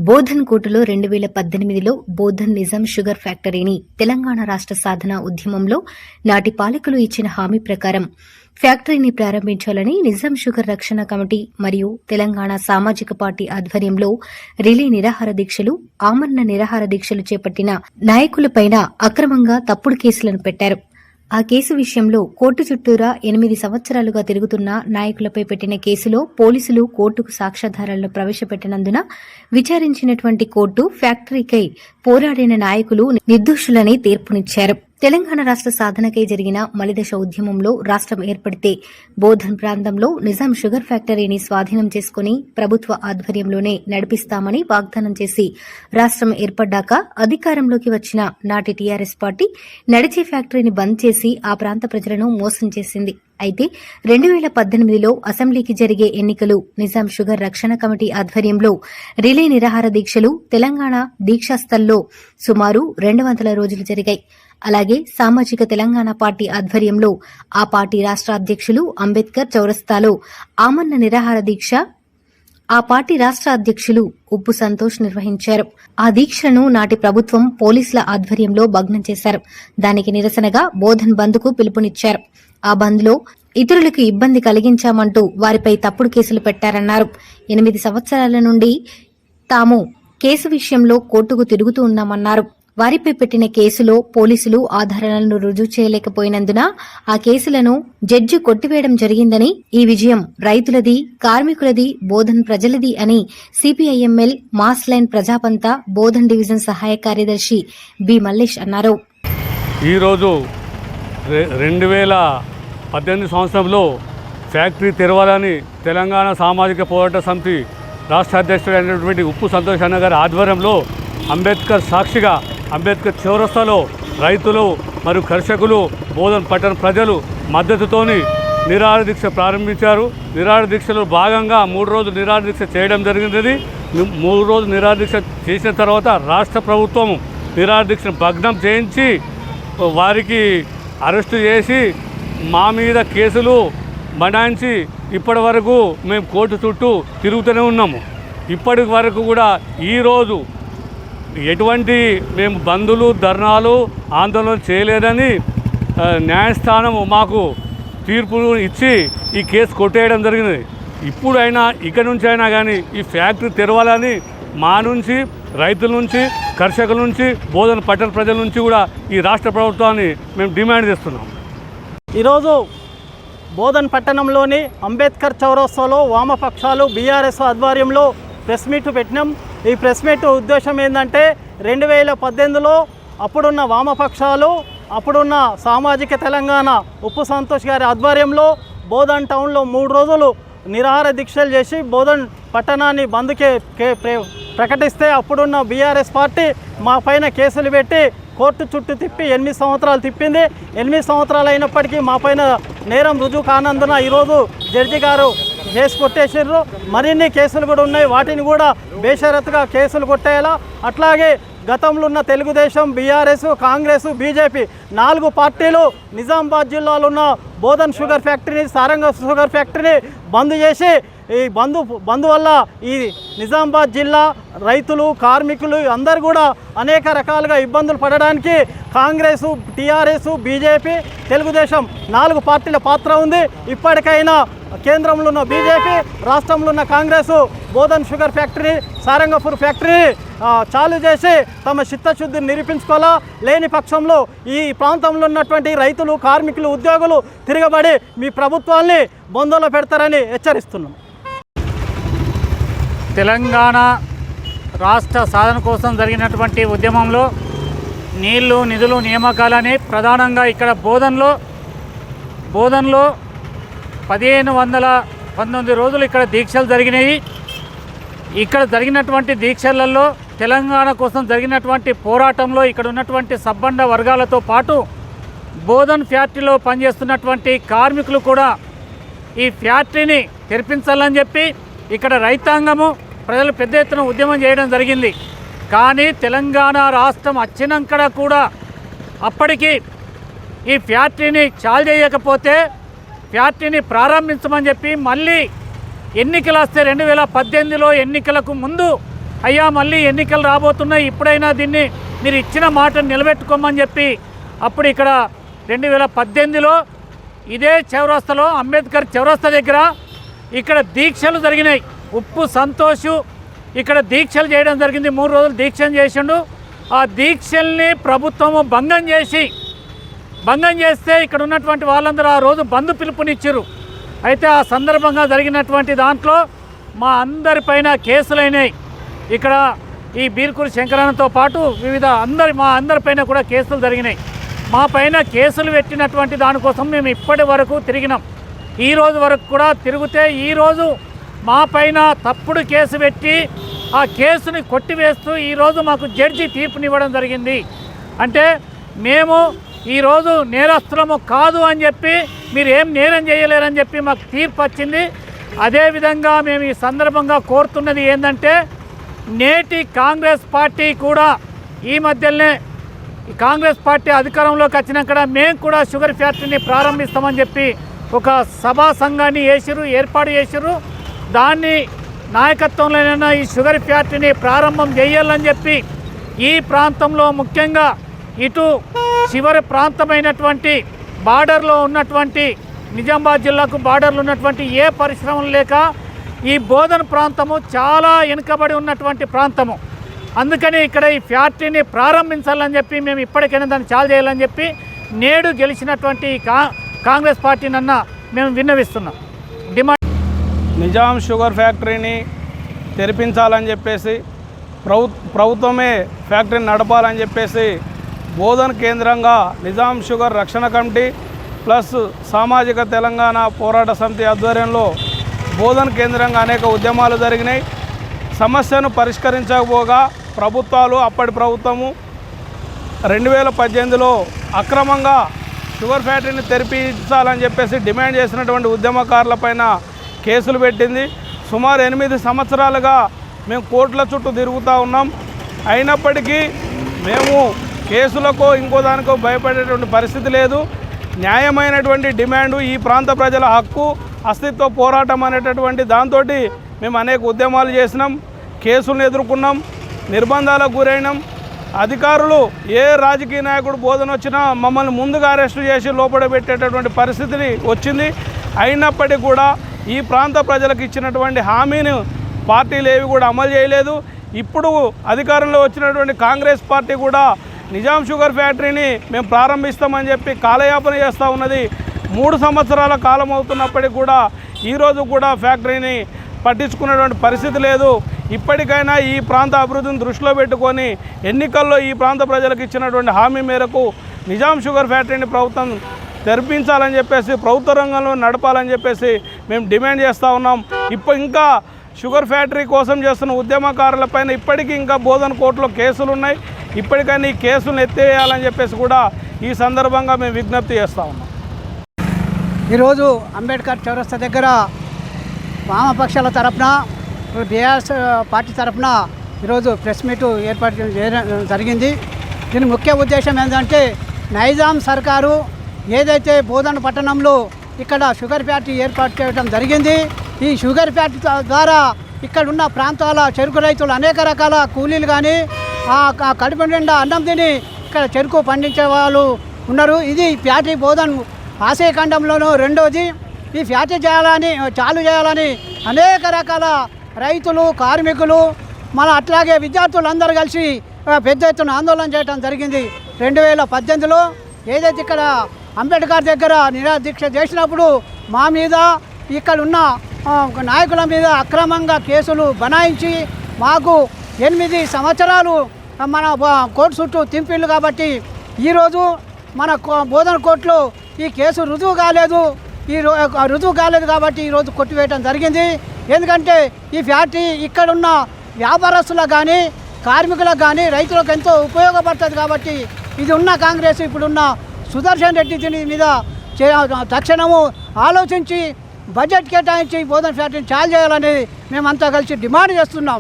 బోధన్ కోటలో 2018లో బోధన్ నిజాం షుగర్ ఫ్యాక్టరీని తెలంగాణ రాష్ట్ర సాధన ఉద్యమంలో నాటి పాలకులు ఇచ్చిన హామీ ప్రకారం ఫ్యాక్టరీని ప్రారంభించాలని నిజాం షుగర్ రక్షణ కమిటీ మరియు తెలంగాణ సామాజిక పార్టీ ఆధ్వర్యంలో రిలే నిరాహార దీక్షలు, ఆమరణ నిరాహార దీక్షలు చేపట్టిన నాయకులపైన అక్రమంగా తప్పుడు కేసులను పెట్టారు. ఆ కేసు విషయంలో కోర్టు చుట్టూరా 8 సంవత్సరాలుగా తిరుగుతున్న నాయకులపై పెట్టిన కేసులో పోలీసులు కోర్టుకు సాక్ష్యాధారాలను ప్రవేశపెట్టినందున విచారించినటువంటి కోర్టు ఫ్యాక్టరీకై పోరాడిన నాయకులు నిర్దోషులని తీర్పునిచ్చారు. తెలంగాణ రాష్ట్ర సాధనకై జరిగిన మలిదశ ఉద్యమంలో రాష్ట్రం ఏర్పడితే బోధన్ ప్రాంతంలో నిజాం షుగర్ ఫ్యాక్టరీని స్వాధీనం చేసుకుని ప్రభుత్వ ఆధ్వర్యంలోనే నడిపిస్తామని వాగ్దానం చేసి రాష్ట్రం ఏర్పడ్డాక అధికారంలోకి వచ్చిన నాటి టీఆర్ఎస్ పార్టీ నడిచే ఫ్యాక్టరీని బంద్ చేసి ఆ ప్రాంత ప్రజలను మోసం చేసింది. అయితే 2018లో అసెంబ్లీకి జరిగే ఎన్నికలు నిజాం షుగర్ రక్షణ కమిటీ ఆధ్వర్యంలో రిలే నిరాహార దీక్షలు తెలంగాణ దీక్షాస్థల్లో సుమారు 200 రోజులు జరిగాయి. అలాగే సామాజిక తెలంగాణ పార్టీ ఆధ్వర్యంలో ఆ పార్టీ రాష్ట్ర అధ్యక్షులు అంబేద్కర్ చౌరస్తాలో ఆమరణ నిరాహార దీక్ష ఆ పార్టీ రాష్ట్ర అధ్యక్షులు ఉప్పు సంతోష్ నిర్వహించారు. ఆ దీక్షను నాటి ప్రభుత్వం పోలీసుల ఆధ్వర్యంలో భగ్నం చేశారు. దానికి నిరసనగా బోధన్ బంద్కు పిలుపునిచ్చారు. ఆ బంద్లో ఇతరులకు ఇబ్బంది కలిగించామంటూ వారిపై తప్పుడు కేసులు పెట్టారన్నారు. 8 సంవత్సరాల నుండి తాము కేసు విషయంలో కోర్టుకు తిరుగుతూ ఉన్నామన్నారు. వారిపై పెట్టిన కేసులో పోలీసులు ఆధారాలను రుజువు చేయలేకపోయినందున ఆ కేసులను జడ్జి కొట్టివేయడం జరిగిందని, ఈ విజయం రైతులది, కార్మికులది, బోధన్ ప్రజలది అని CPIML mass line ప్రజాపంత Bodhan division సహాయ కార్యదర్శి బి మల్లేష్ అన్నారు. ఈరోజు 2018 సంవత్సరంలో ఫ్యాక్టరీ తెరవాలని తెలంగాణ సామాజిక పోరాట సమితి రాష్ట్ర అధ్యక్షుడైనటువంటి ఉప్పు సంతోష్ అన్న గారి ఆధ్వర్యంలో అంబేద్కర్ సాక్షిగా అంబేద్కర్ చౌరస్తాలో రైతులు మరియు కర్షకులు, బోధన్ పట్టణ ప్రజలు మద్దతుతోని నిరాహార దీక్ష ప్రారంభించారు. నిరాహార దీక్షలో భాగంగా 3 రోజులు నిరాహార దీక్ష చేయడం జరిగింది. 3 రోజులు నిరాహార దీక్ష చేసిన తర్వాత రాష్ట్ర ప్రభుత్వం నిరాహార దీక్షను భగ్నం చేయించి వారికి అరెస్టు చేసి మా మీద కేసులు బనాయించి ఇప్పటి వరకు మేము కోర్టు చుట్టూ తిరుగుతూనే ఉన్నాము. ఇప్పటి వరకు కూడా ఈరోజు ఎటువంటి మేము బంధులు, ధర్నాలు, ఆందోళన చేయలేదని న్యాయస్థానం మాకు తీర్పు ఇచ్చి ఈ కేసు కొట్టేయడం జరిగింది. ఇప్పుడైనా ఇక నుంచి అయినా కానీ ఈ ఫ్యాక్టరీ తెరవాలని మా నుంచి, రైతుల నుంచి, కర్షకుల నుంచి, బోధన పట్టణ ప్రజల నుంచి కూడా ఈ రాష్ట్ర ప్రభుత్వాన్ని మేము డిమాండ్ చేస్తున్నాం. ఈరోజు బోధన్ పట్టణంలోని అంబేద్కర్ చౌరస్తాలో వామపక్షాలు బీఆర్ఎస్ ఆధ్వర్యంలో ప్రెస్ మీట్ పెట్టినాం. ఈ ప్రెస్ మీట్ ఉద్దేశం ఏంటంటే 2018లో అప్పుడున్న వామపక్షాలు, అప్పుడున్న సామాజిక తెలంగాణ ఉప్పు సంతోష్ గారి ఆధ్వర్యంలో బోధన్ టౌన్లో 3 రోజులు నిరాహార దీక్షలు చేసి బోధన్ పట్టణాన్ని బంద్కే ప్రకటిస్తే అప్పుడున్న బీఆర్ఎస్ పార్టీ మా పైన కేసులు పెట్టి కోర్టు చుట్టూ తిప్పి 8 సంవత్సరాలు తిప్పింది. 8 సంవత్సరాలు అయినప్పటికీ మా పైన నేరం రుజువు కానందున ఈరోజు జడ్జి గారు కేసు కొట్టేసారు. మరిన్ని కేసులు కూడా ఉన్నాయి, వాటిని కూడా బేషరతుగా కేసులు కొట్టేయాలా. అట్లాగే గతంలో ఉన్న తెలుగుదేశం, బీఆర్ఎస్, కాంగ్రెస్, బీజేపీ 4 పార్టీలు నిజామాబాద్ జిల్లాలో ఉన్న బోధన్ షుగర్ ఫ్యాక్టరీని, సారంగ షుగర్ ఫ్యాక్టరీని బంద్ చేసి ఈ బంద్ వల్ల ఈ నిజామాబాద్ జిల్లా రైతులు, కార్మికులు అందరూ కూడా అనేక రకాలుగా ఇబ్బందులు పడడానికి కాంగ్రెస్, టీఆర్ఎస్, బీజేపీ, తెలుగుదేశం 4 పార్టీల పాత్ర ఉంది. ఇప్పటికైనా కేంద్రంలో ఉన్న బీజేపీ, రాష్ట్రంలో ఉన్న కాంగ్రెస్ బోధన్ షుగర్ ఫ్యాక్టరీ, సారంగపూర్ ఫ్యాక్టరీని చాలు చేసి తమ చిత్తశుద్ధిని నిరూపించుకోవాలా. లేని పక్షంలో ఈ ప్రాంతంలో ఉన్నటువంటి రైతులు, కార్మికులు, ఉద్యోగులు తిరగబడి మీ ప్రభుత్వాన్ని బొందలో పెడతారని హెచ్చరిస్తున్నాం. తెలంగాణ రాష్ట్ర సాధన కోసం జరిగినటువంటి ఉద్యమంలో నీళ్లు, నిధులు, నియామకాలని ప్రధానంగా ఇక్కడ బోధన్లో 1519 రోజులు ఇక్కడ దీక్షలు జరిగినాయి. ఇక్కడ జరిగినటువంటి దీక్షలలో తెలంగాణ కోసం జరిగినటువంటి పోరాటంలో ఇక్కడ ఉన్నటువంటి సబ్బండ వర్గాలతో పాటు బోధన్ ఫ్యాక్టరీలో పనిచేస్తున్నటువంటి కార్మికులు కూడా ఈ ఫ్యాక్టరీని తెరిపించాలని చెప్పి ఇక్కడ రైతాంగము, ప్రజలు పెద్ద ఎత్తున ఉద్యమం చేయడం జరిగింది. కానీ తెలంగాణ రాష్ట్రం వచ్చినాక కూడా అప్పటికి ఈ ఫ్యాక్టరీని చాలు చేయకపోతే ఫ్యాక్టరీని ప్రారంభించమని చెప్పి మళ్ళీ ఎన్నికలు వస్తే 2018లో ఎన్నికలకు ముందు అయ్యా మళ్ళీ ఎన్నికలు రాబోతున్నాయి, ఇప్పుడైనా దీన్ని మీరు ఇచ్చిన మాటను నిలబెట్టుకోమని చెప్పి అప్పుడు ఇక్కడ 2018లో ఇదే చౌరస్తాలో అంబేద్కర్ చౌరస్తా దగ్గర ఇక్కడ దీక్షలు జరిగినాయి. ఉప్పు సంతోషు ఇక్కడ దీక్షలు చేయడం జరిగింది. 3 రోజులు దీక్షలు చేసిండు. ఆ దీక్షల్ని ప్రభుత్వము భంగం చేస్తే ఇక్కడ ఉన్నటువంటి వాళ్ళందరూ ఆ రోజు బంద్ పిలుపునిచ్చారు. అయితే ఆ సందర్భంగా జరిగినటువంటి దాంట్లో మా అందరిపైన కేసులైనాయి. ఇక్కడ ఈ బీర్కూరు శంకరన్నతో పాటు మా అందరిపైన కూడా కేసులు జరిగినాయి. మా పైన కేసులు పెట్టినటువంటి దానికోసం మేము ఇప్పటి వరకు తిరిగినాం. ఈ రోజు వరకు కూడా తిరిగితే ఈరోజు మా పైన తప్పుడు కేసు పెట్టి ఆ కేసుని కొట్టివేస్తూ ఈరోజు మాకు జడ్జి తీర్పునివ్వడం జరిగింది. అంటే మేము ఈరోజు నేరస్తులము కాదు అని చెప్పి, మీరు ఏం నేరం చేయలేరని చెప్పి మాకు తీర్పు వచ్చింది. అదేవిధంగా మేము ఈ సందర్భంగా కోరుతున్నది ఏంటంటే, నేటి కాంగ్రెస్ పార్టీ కూడా ఈ మధ్యలోనే కాంగ్రెస్ పార్టీ అధికారంలోకి వచ్చినాక మేము కూడా షుగర్ ఫ్యాక్టరీని ప్రారంభిస్తామని చెప్పి ఒక సభా సంఘాన్ని ఏర్పాటు చేసిరు. దాన్ని నాయకత్వంలోనైనా ఈ షుగర్ ఫ్యాక్టరీని ప్రారంభం చేయాలని చెప్పి ఈ ప్రాంతంలో ముఖ్యంగా ఇటు చివరి ప్రాంతమైనటువంటి బార్డర్లో ఉన్నటువంటి నిజామాబాద్ జిల్లాకు బార్డర్లో ఉన్నటువంటి ఏ పరిశ్రమలు లేక ఈ బోధన ప్రాంతము చాలా వెనుకబడి ఉన్నటువంటి ప్రాంతము. అందుకని ఇక్కడ ఈ ఫ్యాక్టరీని ప్రారంభించాలని చెప్పి మేము ఇప్పటికైనా దాన్ని చాలు చేయాలని చెప్పి నేడు గెలిచినటువంటి కాంగ్రెస్ పార్టీనన్నా మేము విన్నవిస్తున్నాం. డిమాండ్ నిజాం షుగర్ ఫ్యాక్టరీని తెరిపించాలని చెప్పేసి ప్రభుత్వమే ఫ్యాక్టరీని నడపాలని చెప్పేసి బోధన కేంద్రంగా నిజాం షుగర్ రక్షణ కమిటీ ప్లస్ సామాజిక తెలంగాణ పోరాట సమితి ఆధ్వర్యంలో బోధన కేంద్రంగా అనేక ఉద్యమాలు జరిగినాయి. సమస్యను పరిష్కరించకపోగా అప్పటి ప్రభుత్వము 2018లో అక్రమంగా షుగర్ ఫ్యాక్టరీని తెరిపించాలని చెప్పేసి డిమాండ్ చేసినటువంటి ఉద్యమకారులపైన కేసులు పెట్టింది. సుమారు 8 సంవత్సరాలుగా మేము కోర్టుల చుట్టూ తిరుగుతూ ఉన్నాం. అయినప్పటికీ మేము కేసులకో ఇంకో దానికో భయపడేటువంటి పరిస్థితి లేదు. న్యాయమైనటువంటి డిమాండు, ఈ ప్రాంత ప్రజల హక్కు, అస్తిత్వ పోరాటం అనేటటువంటి దాంతో మేము అనేక ఉద్యమాలు చేసినాం, కేసులను ఎదుర్కొన్నాం, నిర్బంధాలకు గురైనాం. అధికారులు ఏ రాజకీయ నాయకుడు బోధన వచ్చినా మమ్మల్ని ముందుగా అరెస్టు చేసి లోపల పెట్టేటటువంటి పరిస్థితిని వచ్చింది. అయినప్పటికీ కూడా ఈ ప్రాంత ప్రజలకు ఇచ్చినటువంటి హామీని పార్టీలు ఏవి కూడా అమలు చేయలేదు. ఇప్పుడు అధికారంలో వచ్చినటువంటి కాంగ్రెస్ పార్టీ కూడా నిజాం షుగర్ ఫ్యాక్టరీని మేము ప్రారంభిస్తామని చెప్పి కాలయాపన చేస్తూ ఉన్నది. 3 సంవత్సరాల కాలం అవుతున్నప్పటికీ కూడా ఈరోజు కూడా ఫ్యాక్టరీని పట్టించుకునేటువంటి పరిస్థితి లేదు. ఇప్పటికైనా ఈ ప్రాంత అభివృద్ధిని దృష్టిలో పెట్టుకొని ఎన్నికల్లో ఈ ప్రాంత ప్రజలకు ఇచ్చినటువంటి హామీ మేరకు నిజాం షుగర్ ఫ్యాక్టరీని ప్రభుత్వం తెరిపించాలని చెప్పేసి, ప్రభుత్వ రంగంలో నడపాలని చెప్పేసి మేము డిమాండ్ చేస్తూ ఉన్నాం. ఇంకా షుగర్ ఫ్యాక్టరీ కోసం చేస్తున్న ఉద్యమకారులపైన ఇప్పటికీ ఇంకా బోధన కోర్టులో కేసులు ఉన్నాయి. ఇప్పటికైనా ఈ కేసులను ఎత్తివేయాలని చెప్పేసి కూడా ఈ సందర్భంగా మేము విజ్ఞప్తి చేస్తూ ఉన్నాం. ఈరోజు అంబేద్కర్ చౌరస్తా దగ్గర వామపక్షాల తరఫున, బీఆర్ఎస్ పార్టీ తరఫున ఈరోజు ప్రెస్ మీటు ఏర్పాటు చేయడం జరిగింది. దీని ముఖ్య ఉద్దేశం ఏంటంటే, నైజాం సర్కారు ఏదైతే బోధన పట్టణంలో ఇక్కడ షుగర్ ఫ్యాక్టరీ ఏర్పాటు చేయడం జరిగింది. ఈ షుగర్ ఫ్యాక్టరీ ద్వారా ఇక్కడ ఉన్న ప్రాంతాల చెరుకు రైతులు అనేక రకాల కూలీలు కానీ కడుపు నిండా అన్నం తిని ఇక్కడ చెరుకు పండించే వాళ్ళు ఉన్నారు. ఇది ఫ్యాక్టరీ బోధన్ ఆసియాఖండంలోనూ రెండోది. ఈ ఫ్యాక్టరీ చాలు చేయాలని అనేక రకాల రైతులు, కార్మికులు, అట్లాగే విద్యార్థులందరూ కలిసి పెద్ద ఎత్తున ఆందోళన చేయడం జరిగింది. 2018లో ఏదైతే ఇక్కడ అంబేద్కర్ దగ్గర నిరాదీక్ష చేసినప్పుడు మా మీద, ఇక్కడ ఉన్న నాయకుల మీద అక్రమంగా కేసులు బనాయించి మాకు 8 సంవత్సరాలు మన కోర్టు చుట్టూ తింపిళ్ళు. కాబట్టి ఈరోజు మన బోధన కోర్టులో ఈ కేసు రుజువు కాలేదు కాబట్టి ఈరోజు కొట్టివేయడం జరిగింది. ఎందుకంటే ఈ ఫ్యాక్టరీ ఇక్కడున్న వ్యాపారస్తులకు కానీ, కార్మికులకు కానీ, రైతులకు ఎంతో ఉపయోగపడుతుంది. కాబట్టి ఇది ఉన్న కాంగ్రెస్ ఇప్పుడున్న సుదర్శన్ రెడ్డి దీని మీద తక్షణము ఆలోచించి బడ్జెట్ కేటాయించి బోధన ఫ్యాక్టరీని చాలు చేయాలని మేమంతా కలిసి డిమాండ్ చేస్తున్నాం.